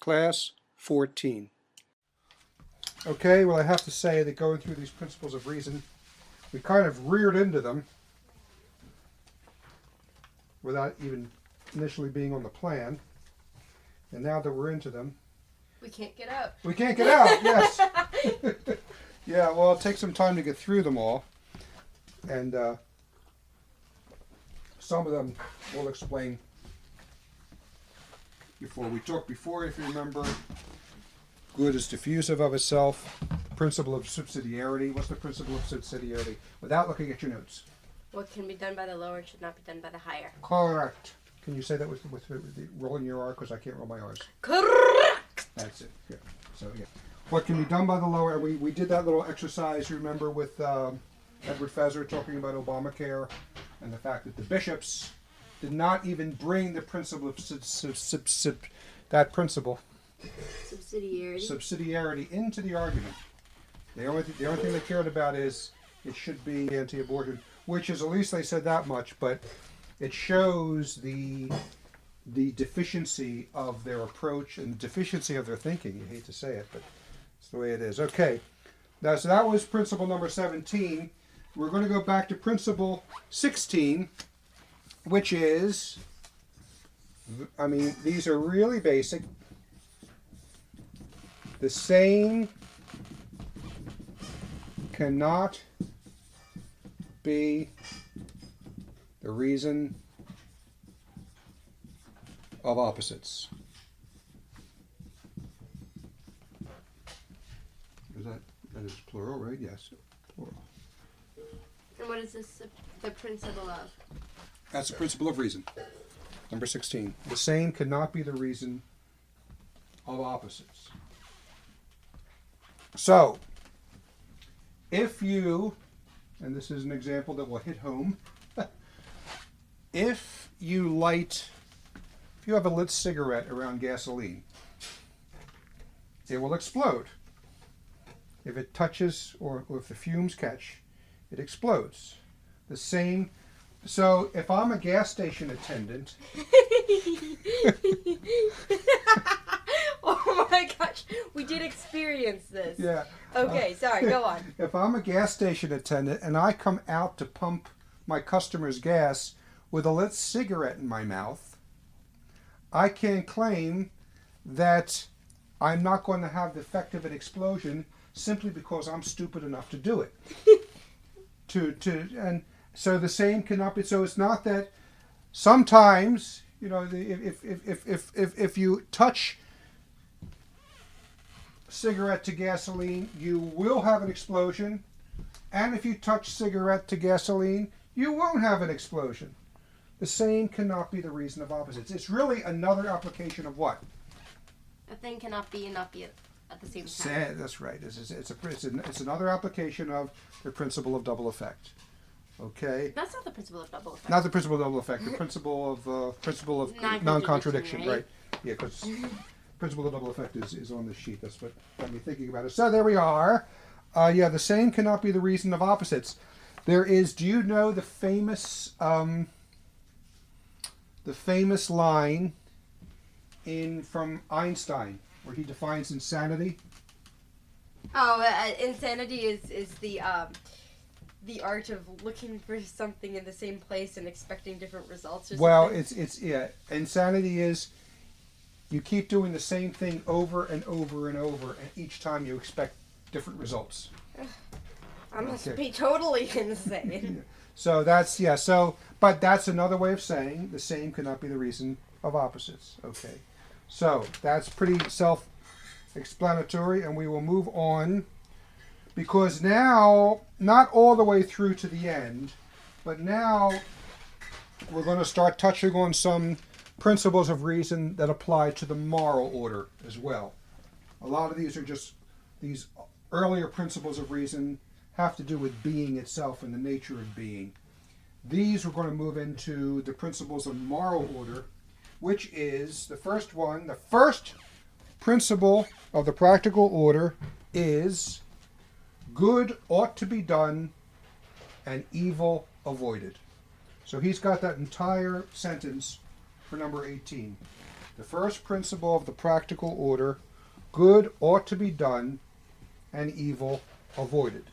Class 14. Okay, well I have to say that going through these principles of reason, we kind of reared into them without even initially being on the plan. And now that we're into them, we can't get out. We can't get out, yes. Yeah, well, it'll take some time to get through them all. And some of them we'll explain before. We talked before, if you remember, good is diffusive of itself. Principle of subsidiarity. What's the principle of subsidiarity? Without looking at your notes. What can be done by the lower should not be done by the higher. Correct. Can you say that with rolling your R? Because I can't roll my R's. Correct. That's it. Yeah. So, yeah. What can be done by the lower, and we did that little exercise, remember, with Edward Feser talking about Obamacare and the fact that the bishops did not even bring the principle of subsidiarity into the argument. The only thing they cared about is it should be anti-abortion, which is, at least they said that much, but it shows the deficiency of their approach and deficiency of their thinking. You hate to say it, but it's the way it is. Okay, now so that was principle number 17. We're going to go back to principle 16, which is, I mean, these are really basic. The same cannot be the reason of opposites. That is plural, right? Yes, plural. And what is this the principle of? That's the principle of reason. Number 16. The same cannot be the reason of opposites. So, if you, and this is an example that will hit home, if you have a lit cigarette around gasoline, it will explode. If it touches or if the fumes catch, it explodes. The same. So if I'm a gas station attendant. Oh my gosh, we did experience this. Yeah. Okay, sorry, go on. If I'm a gas station attendant and I come out to pump my customer's gas with a lit cigarette in my mouth, I can claim that I'm not going to have the effect of an explosion simply because I'm stupid enough to do it. And so the same cannot be. So it's not that sometimes, you know, if you touch cigarette to gasoline, you will have an explosion, and if you touch cigarette to gasoline, you won't have an explosion. The same cannot be the reason of opposites. It's really another application of what? A thing cannot be and not be at the same time. That's right. It's another application of the principle of double effect. Okay. That's not the principle of double effect. Not the principle of double effect. The principle of non-contradiction, right? Yeah, because principle of double effect is on the sheet. That's what got me thinking about it. So there we are. Yeah, the same cannot be the reason of opposites. There is. Do you know the famous line from Einstein where he defines insanity? Oh, insanity is the art of looking for something in the same place and expecting different results. Or well, something. it's insanity is you keep doing the same thing over and over and over, and each time you expect different results. I must be totally insane. So that's but that's another way of saying the same cannot be the reason of opposites. Okay. So that's pretty self-explanatory, and we will move on, because now, not all the way through to the end, but now we're going to start touching on some principles of reason that apply to the moral order as well. A lot of these are just, these earlier principles of reason have to do with being itself and the nature of being. These we're going to move into the principles of moral order, which is the first one. The first principle of the practical order is good ought to be done and evil avoided. So he's got that entire sentence for number 18. The first principle of the practical order, good ought to be done and evil avoided.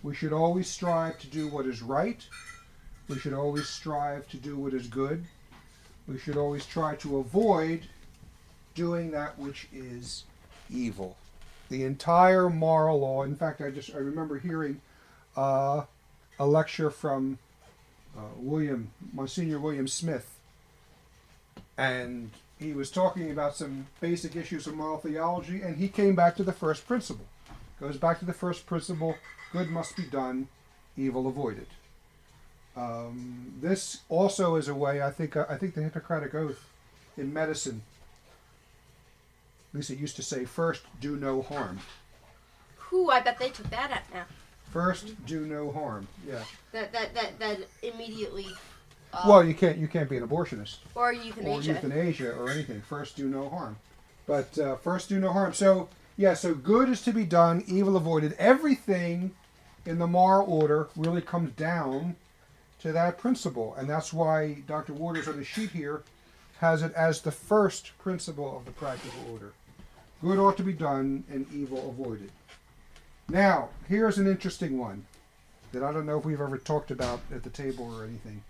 We should always strive to do what is right. We should always strive to do what is good. We should always try to avoid doing that which is evil. The entire moral law. In fact, I remember hearing a lecture from Monsignor William Smith, and he was talking about some basic issues of moral theology, and he came back to the first principle. Goes back to the first principle: good must be done, evil avoided. This also is a way. I think the Hippocratic Oath in medicine, at least it used to say, first do no harm. Whew, I bet they took that out now. First do no harm. Yeah. That immediately. Well, you can't be an abortionist. Or euthanasia. Or euthanasia or anything. First do no harm. But first do no harm. So good is to be done, evil avoided. Everything in the moral order really comes down to that principle. And that's why Dr. Waters on the sheet here has it as the first principle of the practical order. Good ought to be done and evil avoided. Now, here's an interesting one that I don't know if we've ever talked about at the table or anything.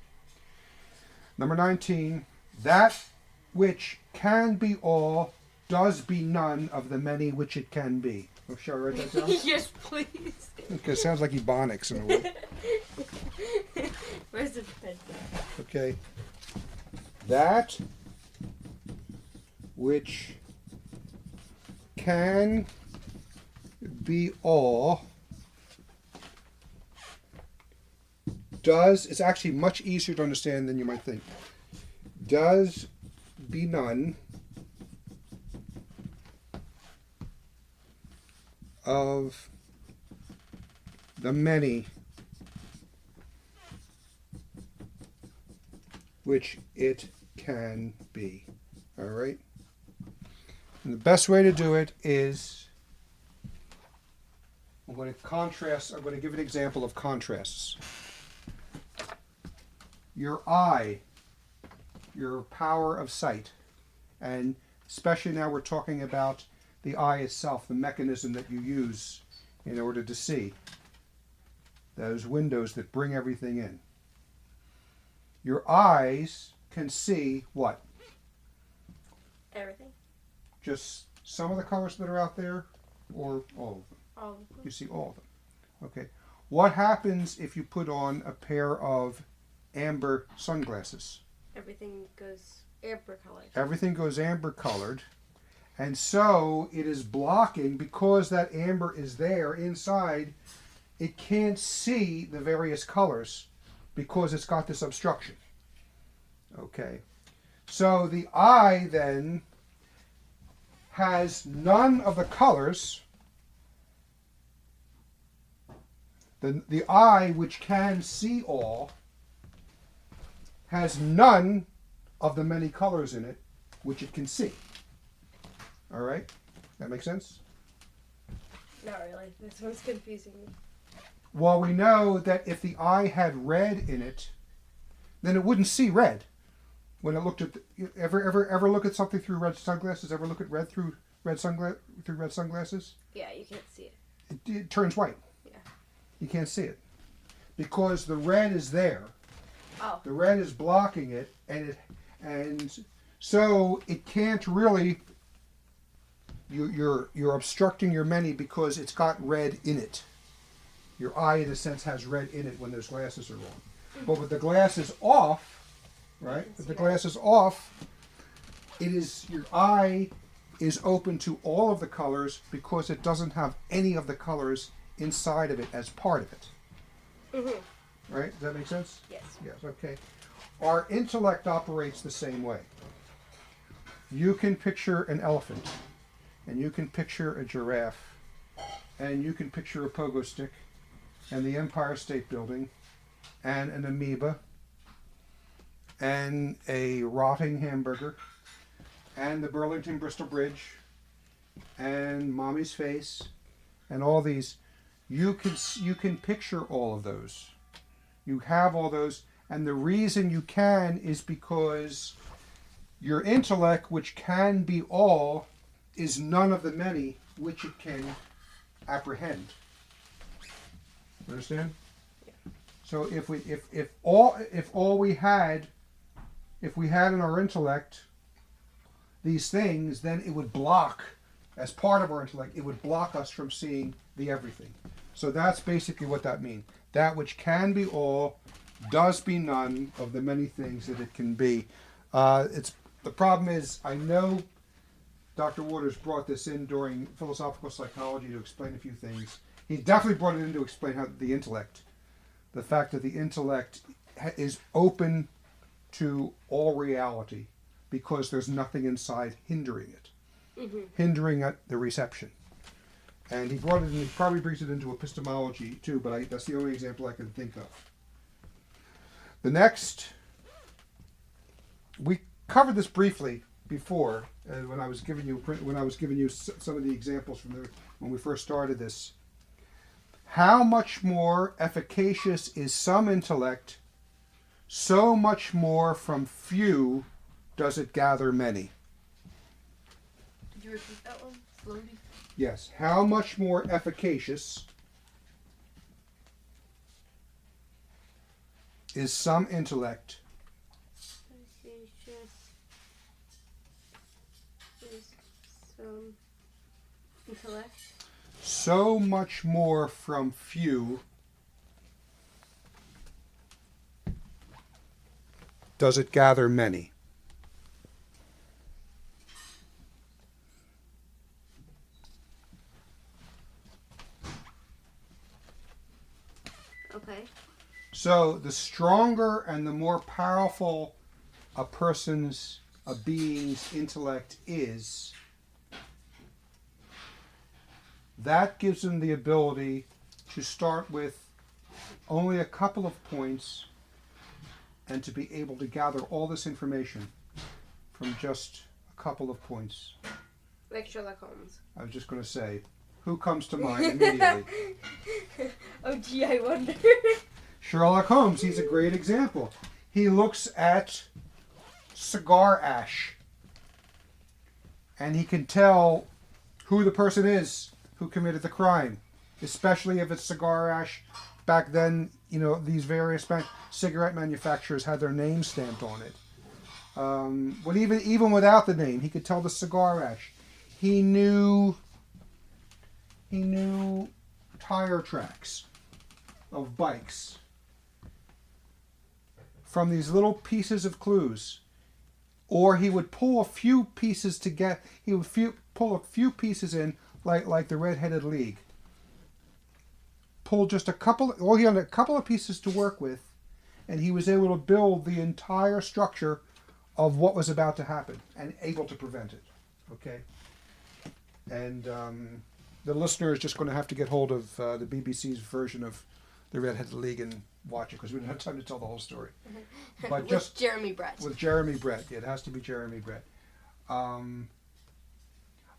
Number 19, that which can be all does be none of the many which it can be. Oh, shall I write that down? Yes, please. Okay, it sounds like Ebonics in a way. Where's the pen? Okay. That which can be all does, it's actually much easier to understand than you might think. Does be none of the many which it can be. All right? And the best way to do it is, I'm going to give an example of contrasts. Your eye, your power of sight, and especially now we're talking about the eye itself, the mechanism that you use in order to see. Those windows that bring everything in. Your eyes can see what? Everything. Just some of the colors that are out there, or all of them? All of them. You see all of them. Okay. What happens if you put on a pair of amber sunglasses? Everything goes amber colored. Everything goes amber colored. And so it is blocking, because that amber is there inside, it can't see the various colors because it's got this obstruction. Okay. So the eye then has none of the colors. The eye, which can see all, has none of the many colors in it which it can see. All right? That makes sense? Not really. This one's confusing me. Well, we know that if the eye had red in it, then it wouldn't see red. When it looked at ever look at something through red sunglasses? Ever look at red through red sunglasses? Yeah, you can't see it. It turns white. Yeah. You can't see it because the red is there. Oh. The red is blocking it, and so it can't really. You're obstructing your many because it's got red in it. Your eye, in a sense, has red in it when those glasses are on. But with the glasses off, right? With the glasses off, your eye is open to all of the colors because it doesn't have any of the colors inside of it as part of it. Mm-hmm. Right? Does that make sense? Yes. Yes, okay. Our intellect operates the same way. You can picture an elephant, and you can picture a giraffe, and you can picture a pogo stick, and the Empire State Building, and an amoeba, and a rotting hamburger, and the Burlington-Bristol Bridge, and Mommy's face, and all these. You can picture all of those. You have all those, And the reason you can is because your intellect, which can be all, is none of the many which it can apprehend. Understand? So if we had in our intellect these things, then it would block, as part of our intellect, it would block us from seeing the everything. So that's basically what that means. That which can be all does be none of the many things that it can be. The problem is, I know Dr. Waters brought this in during philosophical psychology to explain a few things. He definitely brought it in to explain how the intellect, the fact that the intellect is open to all reality because there's nothing inside hindering it, hindering the reception. And he brought it in, he probably brings it into epistemology too, but that's the only example I can think of. The next, we covered this briefly before when I was giving you some of the examples from when we first started this. How much more efficacious is some intellect, so much more from few does it gather many. Did you repeat that one slowly? Yes. How much more efficacious is some intellect, so much more from few does it gather many. Okay. So the stronger and the more powerful a being's intellect is, that gives them the ability to start with only a couple of points and to be able to gather all this information from just a couple of points. Like Sherlock Holmes. I was just going to say, who comes to mind immediately? Oh gee, I wonder. Sherlock Holmes, he's a great example. He looks at cigar ash and he can tell who the person is who committed the crime, especially if it's cigar ash. Back then, these various cigarette manufacturers had their names stamped on it. But even without the name, he could tell the cigar ash. He knew tire tracks of bikes from these little pieces of clues. Or he would pull a few pieces together. He would pull a few pieces in, like the Red-Headed League. Pull just he had a couple of pieces to work with, and he was able to build the entire structure of what was about to happen and able to prevent it. Okay? And the listener is just going to have to get hold of the BBC's version of the Red-Headed League and watch it, because we don't have time to tell the whole story. But with Jeremy Brett. With Jeremy Brett. Yeah, it has to be Jeremy Brett.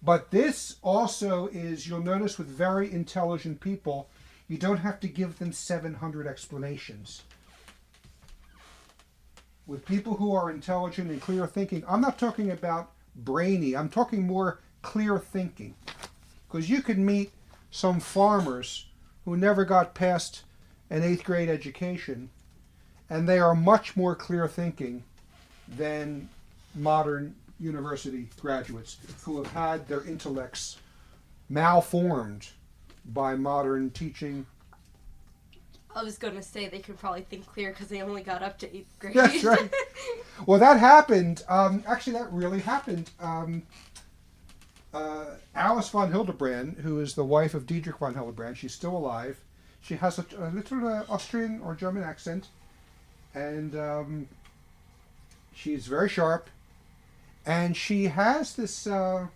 But this also is, you'll notice with very intelligent people, you don't have to give them 700 explanations. With people who are intelligent and clear thinking, I'm not talking about brainy, I'm talking more clear thinking. Because you could meet some farmers who never got past an 8th grade education, and they are much more clear thinking than modern university graduates who have had their intellects malformed by modern teaching. I was going to say they could probably think clear because they only got up to 8th grade. That's right. Well, that happened. Actually, that really happened. Alice von Hildebrand, who is the wife of Dietrich von Hildebrand, she's still alive. She has a little Austrian or German accent, and she's very sharp. And she has this, I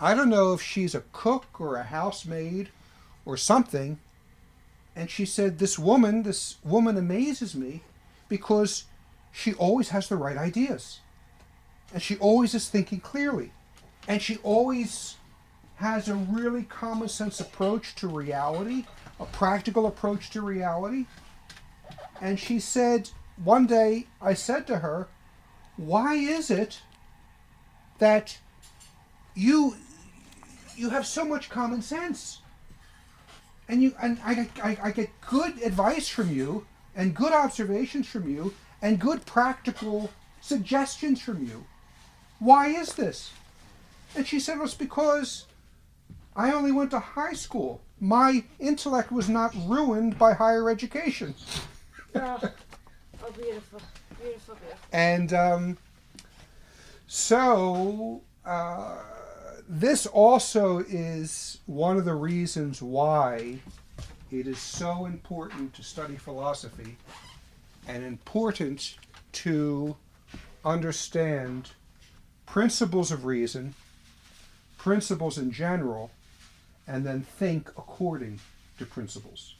don't know if she's a cook or a housemaid or something. And she said, this woman amazes me because she always has the right ideas. And she always is thinking clearly. And she always has a really common sense approach to reality, a practical approach to reality. And she said, one day I said to her, why is it that you have so much common sense, and I get good advice from you, and good observations from you, and good practical suggestions from you. Why is this? And she said, well, it's because I only went to high school. My intellect was not ruined by higher education. Oh, beautiful. Beautiful, beautiful. And so this also is one of the reasons why it is so important to study philosophy and important to understand principles of reason, principles in general, and then think according to principles.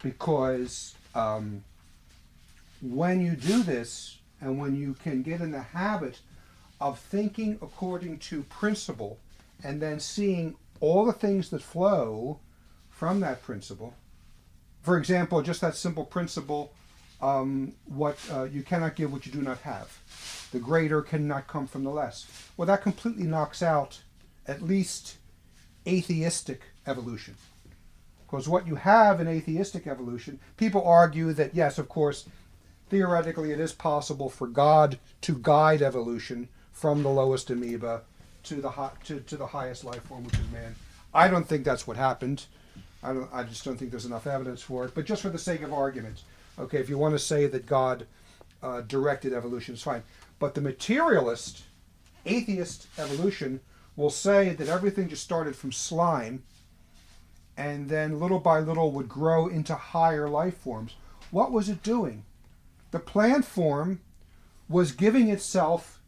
Because when you do this, and when you can get in the habit of thinking according to principle, and then seeing all the things that flow from that principle, for example, just that simple principle, you cannot give what you do not have. The greater cannot come from the less. Well, that completely knocks out at least atheistic evolution. Because what you have in atheistic evolution, people argue that, yes, of course, theoretically it is possible for God to guide evolution from the lowest amoeba to the highest life form, which is man. I don't think that's what happened. I just don't think there's enough evidence for it. But just for the sake of argument, okay, if you want to say that God directed evolution, it's fine. But the materialist, atheist evolution will say that everything just started from slime and then little by little would grow into higher life forms. What was it doing? The plant form was giving itself,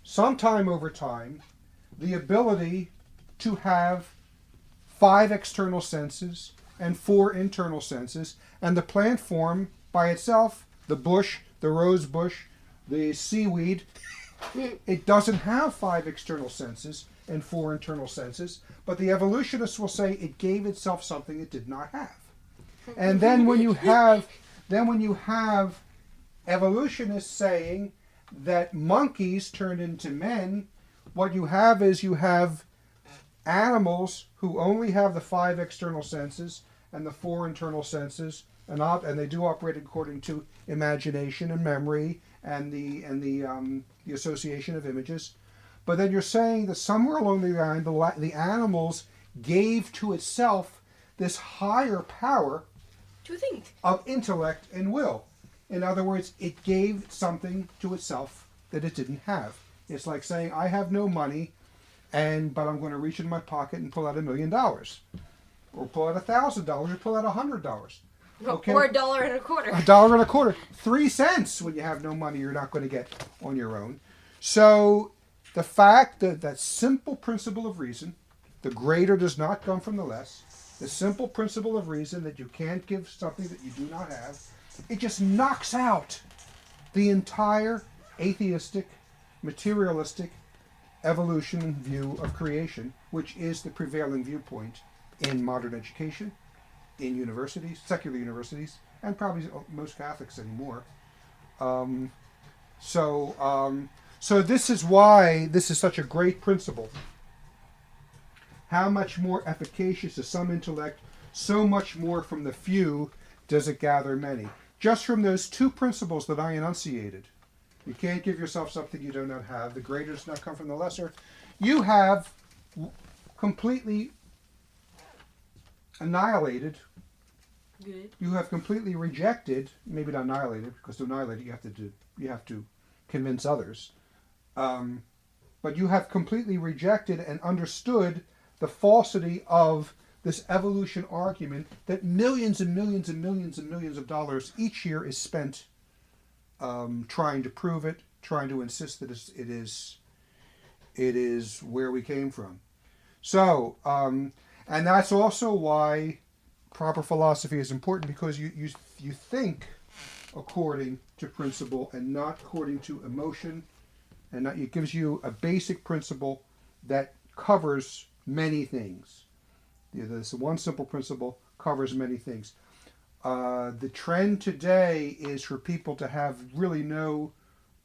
sometime over time, the ability to have 5 external senses and 4 internal senses, and the plant form by itself, the bush, the rose bush, the seaweed, it doesn't have 5 external senses and 4 internal senses, but the evolutionists will say it gave itself something it did not have. And then when you have evolutionists saying that monkeys turned into men, what you have is you have animals who only have the 5 external senses and the 4 internal senses, and they do operate according to imagination and memory and the association of images. But then you're saying that somewhere along the line, the animals gave to itself this higher power To think. of intellect and will. In other words, it gave something to itself that it didn't have. It's like saying, I have no money, but I'm going to reach in my pocket and pull out $1 million. Or pull out $1,000, or pull out $100. Okay? Or $1.25. $1.25. 3 cents when you have no money you're not going to get on your own. So the fact that simple principle of reason, the greater does not come from the less, the simple principle of reason that you can't give something that you do not have, it just knocks out the entire atheistic, materialistic evolution view of creation, which is the prevailing viewpoint in modern education, in universities, secular universities, and probably most Catholics anymore. So this is why this is such a great principle. How much more efficacious is some intellect, so much more from the few does it gather many. Just from those 2 principles that I enunciated. You can't give yourself something you do not have. The greater does not come from the lesser. You have completely annihilated. Good. You have completely rejected, maybe not annihilated, because to annihilate it you have to convince others. But you have completely rejected and understood the falsity of this evolution argument that millions and millions and millions and millions of dollars each year is spent trying to prove it, trying to insist that it is where we came from. So, and that's also why proper philosophy is important, because you think according to principle and not according to emotion, and it gives you a basic principle that covers many things. This one simple principle covers many things. The trend today is for people to have really no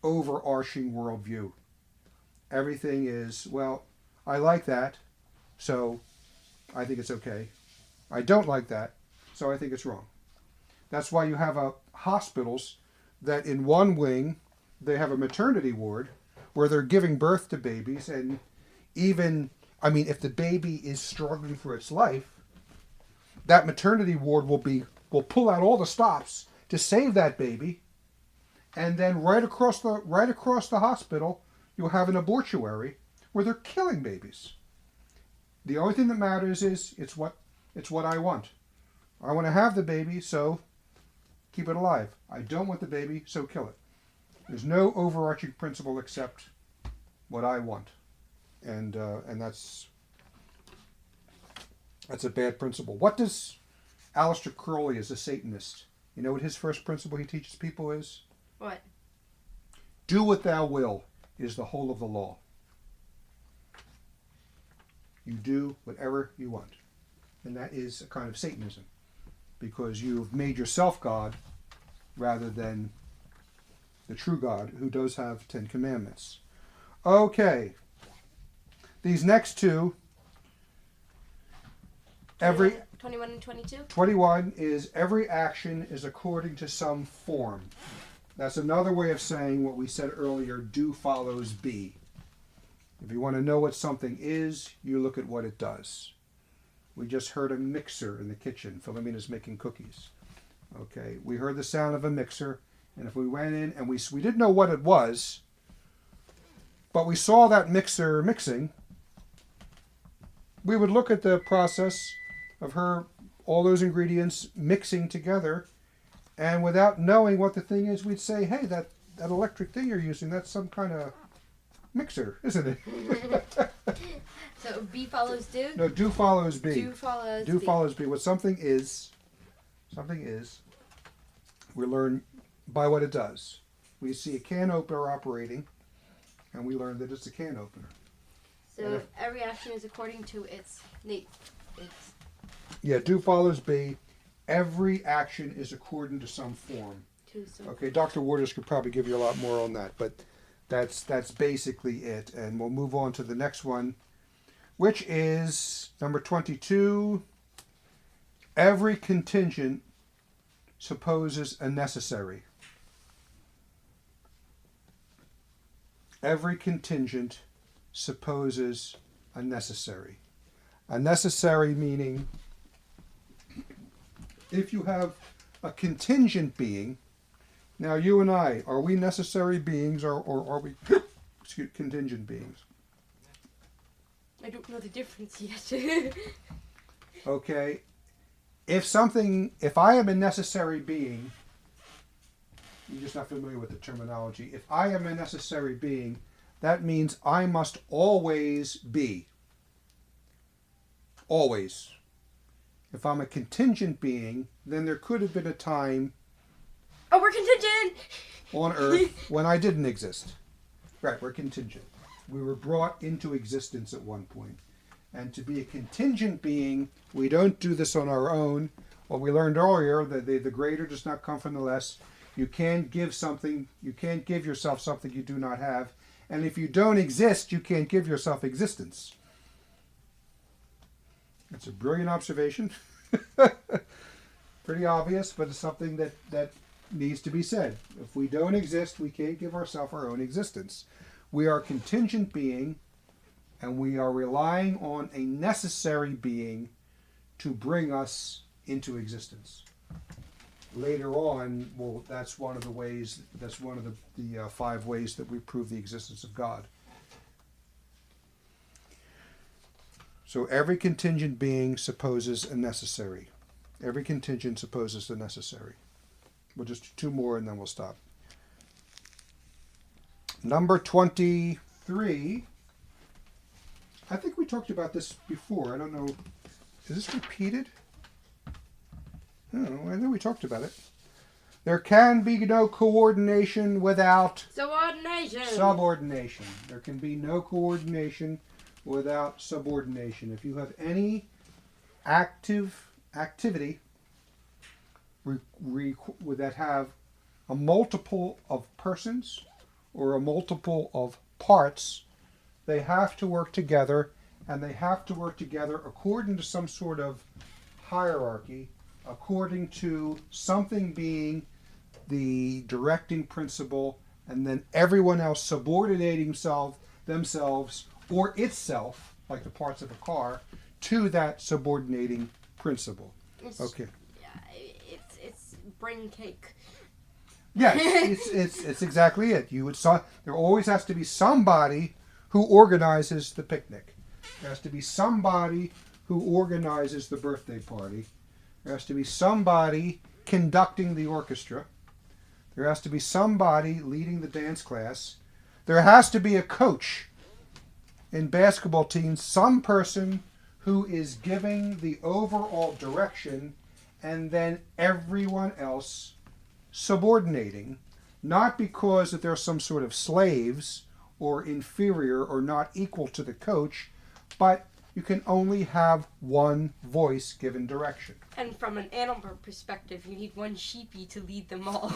overarching worldview. Everything is, well, I like that, so I think it's okay. I don't like that, so I think it's wrong. That's why you have hospitals that in one wing, they have a maternity ward where they're giving birth to babies, and even, I mean, if the baby is struggling for its life, that maternity ward will pull out all the stops to save that baby, and then right across the hospital, you'll have an abortuary where they're killing babies. The only thing that matters is it's what I want. I want to have the baby, so keep it alive. I don't want the baby, so kill it. There's no overarching principle except what I want, and that's a bad principle. What does Aleister Crowley, as a Satanist, you know what his first principle he teaches people is? What? Do what thou will is the whole of the law. You do whatever you want. And that is a kind of Satanism, because you've made yourself God rather than the true God, who does have 10 commandments. Okay. These next two, 21 and 22? 21 is every action is according to some form. That's another way of saying what we said earlier, do follows be. If you want to know what something is, you look at what it does. We just heard a mixer in the kitchen. Philomena's making cookies. Okay, we heard the sound of a mixer, and if we went in and we didn't know what it was, but we saw that mixer mixing, we would look at the process of all those ingredients mixing together, and without knowing what the thing is, we'd say, hey, that electric thing you're using, that's some kind of mixer, isn't it? So B follows do? No, do follows be. Do follows Do be. follows be. What something is, we learn by what it does. We see a can opener operating, and we learn that it's a can opener. So every action is according to its nature. Yeah, do follows be. Every action is according to some form. Okay, Dr. Waters could probably give you a lot more on that, but that's basically it. And we'll move on to the next one, which is number 22. Every contingent supposes a necessary. Every contingent supposes a necessary. A necessary meaning, if you have a contingent being, now you and I, are we necessary beings or are we contingent beings? I don't know the difference yet. Okay. If I am a necessary being, you're just not familiar with the terminology. If I am a necessary being, that means I must always be. Always. If I'm a contingent being, then there could have been a time we're contingent! On Earth when I didn't exist. Right, we're contingent. We were brought into existence at one point. And to be a contingent being, we don't do this on our own. What we learned earlier, that the greater does not come from the less. You can't give yourself something you do not have. And if you don't exist, you can't give yourself existence. That's a brilliant observation. Pretty obvious, but it's something that needs to be said. If we don't exist, we can't give ourselves our own existence. We are a contingent being, and we are relying on a necessary being to bring us into existence. Later on, that's one of the 5 ways that we prove the existence of God. So every contingent being supposes a necessary. Every contingent supposes the necessary. We'll just do 2 more and then we'll stop. Number 23. I think we talked about this before. I don't know. Is this repeated? No, I know we talked about it. There can be no coordination without subordination. There can be no coordination without subordination. If you have any activity that have a multiple of persons or a multiple of parts, they have to work together, and they have to work together according to some sort of hierarchy, according to something being the directing principle, and then everyone else subordinating themselves or itself, like the parts of a car, to that subordinating principle. Okay. Yeah, it's brain cake. Yes, it's exactly it. There always has to be somebody who organizes the picnic. There has to be somebody who organizes the birthday party. There has to be somebody conducting the orchestra. There has to be somebody leading the dance class. There has to be a coach in basketball teams, some person who is giving the overall direction, and then everyone else subordinating, not because that they're some sort of slaves or inferior or not equal to the coach, but you can only have one voice given direction. And from an animal perspective, you need one sheepy to lead them all.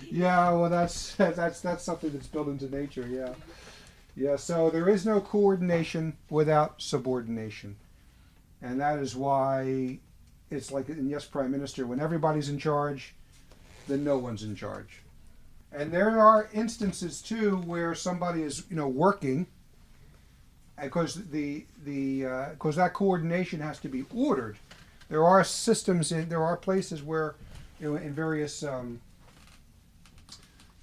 Yeah, well, that's something that's built into nature. Yeah. So there is no coordination without subordination, and that is why it's like in Yes, Prime Minister, when everybody's in charge, then no one's in charge. And there are instances too where somebody is, working, because because that coordination has to be ordered. There are systems there are places where, in various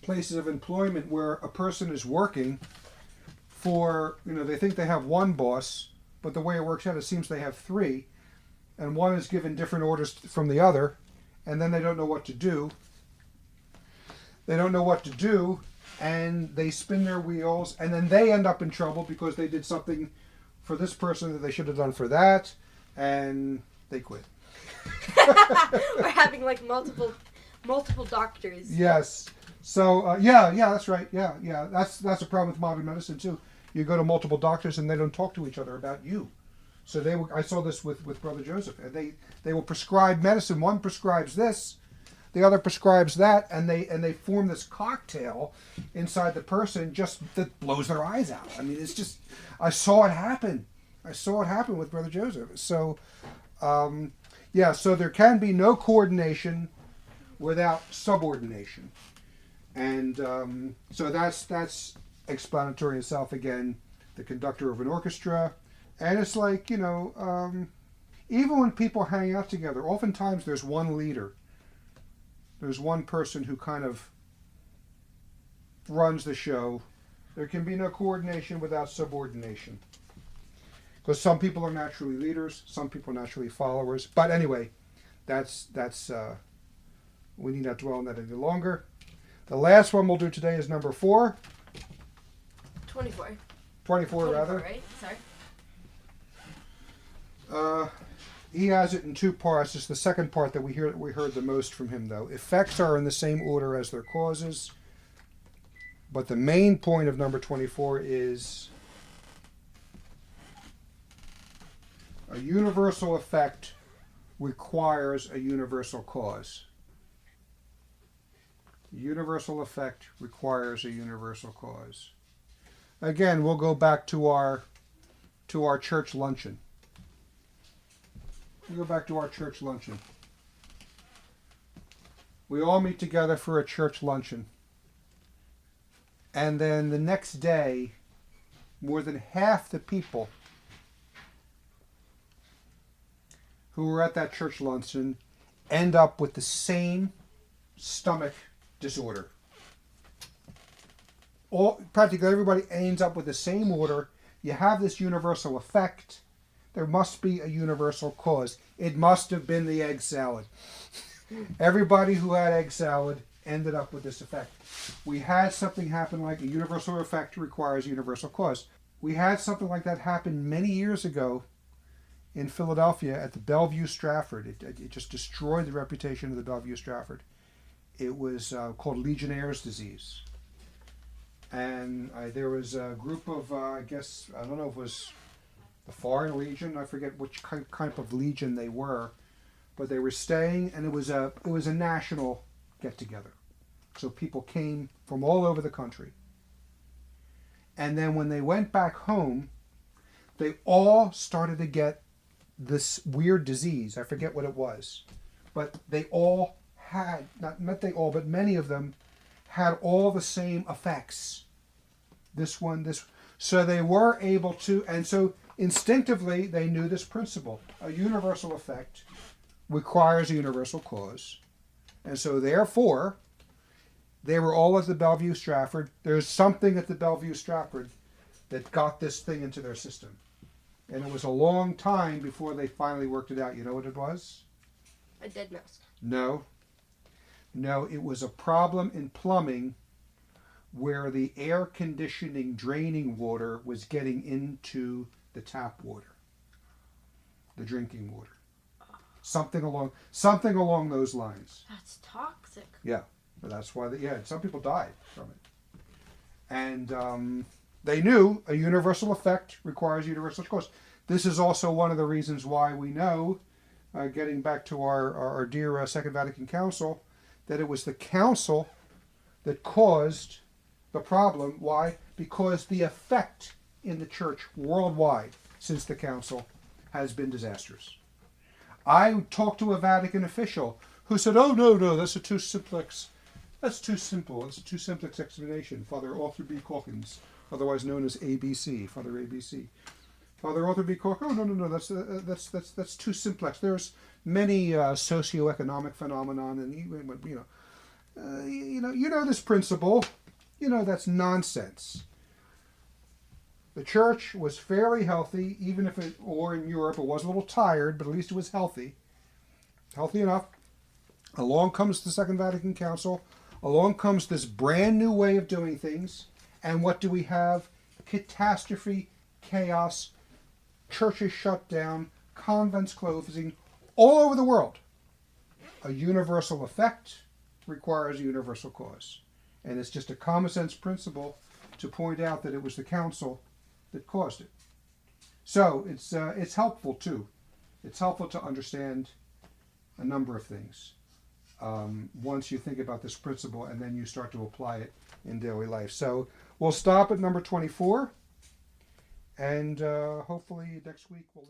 places of employment where a person is working for, they think they have one boss, but the way it works out, it seems they have three, and one is given different orders from the other, and then they don't know what to do. And they spin their wheels, and then they end up in trouble because they did something for this person that they should have done for that, and they quit. We're having like multiple doctors. Yes. So yeah, that's right. Yeah. That's a problem with modern medicine too. You go to multiple doctors and they don't talk to each other about you. So I saw this with Brother Joseph. And they will prescribe medicine. One prescribes this, the other prescribes that, and they form this cocktail inside the person just that blows their eyes out. I mean, it's just, I saw it happen with Brother Joseph. So so there can be no coordination without subordination. And so that's explanatory itself. Again, the conductor of an orchestra. And it's like, even when people hang out together, oftentimes there's one leader. There's one person who kind of runs the show. There can be no coordination without subordination. Because some people are naturally leaders, some people are naturally followers. But anyway, that's we need not dwell on that any longer. The last one we'll do today is number 4. 24. 24 rather. Right? Sorry. He has it in 2 parts. It's the second part that we heard the most from him, though. Effects are in the same order as their causes. But the main point of number 24 is a universal effect requires a universal cause. Universal effect requires a universal cause. Again, we'll go back to our church luncheon. We all meet together for a church luncheon. And then the next day, more than half the people who were at that church luncheon end up with the same stomach disorder. Practically everybody ends up with the same order. You have this universal effect. There must be a universal cause. It must have been the egg salad. Everybody who had egg salad ended up with this effect. We had something happen like a universal effect requires a universal cause. We had something like that happen many years ago in Philadelphia at the Bellevue Stratford. It just destroyed the reputation of the Bellevue Stratford. It was called Legionnaire's disease. And there was a group of, I don't know if it was the Foreign Legion, I forget which type of legion they were, but they were staying, and it was a national get together. So people came from all over the country. And then when they went back home, they all started to get this weird disease. I forget what it was. But they all had, not they all, but many of them had all the same effects. This one, this. So they were able to, and so instinctively they knew this principle. A universal effect requires a universal cause. And so therefore, they were all at the Bellevue Stratford. There's something at the Bellevue Stratford that got this thing into their system. And it was a long time before they finally worked it out. You know what it was? A dead mouse. No. No, it was a problem in plumbing where the air conditioning draining water was getting into the tap water, the drinking water. Something along those lines. That's toxic. Yeah, but that's why some people died from it. And they knew a universal effect requires universal cause. This is also one of the reasons why we know, getting back to our dear Second Vatican Council, that it was the council that caused the problem. Why? Because the effect in the church worldwide since the council has been disastrous. I talked to a Vatican official who said, "Oh no, that's too simple. It's a too simplex explanation." Father Arthur B. Calkins, otherwise known as ABC, Father ABC. Father Arthur B. Calkins, "Oh no, that's too simplex. There's many socioeconomic phenomenon, and you know this principle. You know that's nonsense." The church was fairly healthy, even if it, or in Europe, it was a little tired, but at least it was healthy. Healthy enough. Along comes the Second Vatican Council. Along comes this brand new way of doing things. And what do we have? Catastrophe, chaos, churches shut down, convents closing, all over the world. A universal effect requires a universal cause. And it's just a common sense principle to point out that it was the council that caused it. So it's helpful too. It's helpful to understand a number of things once you think about this principle and then you start to apply it in daily life. So we'll stop at number 24, and hopefully next week we'll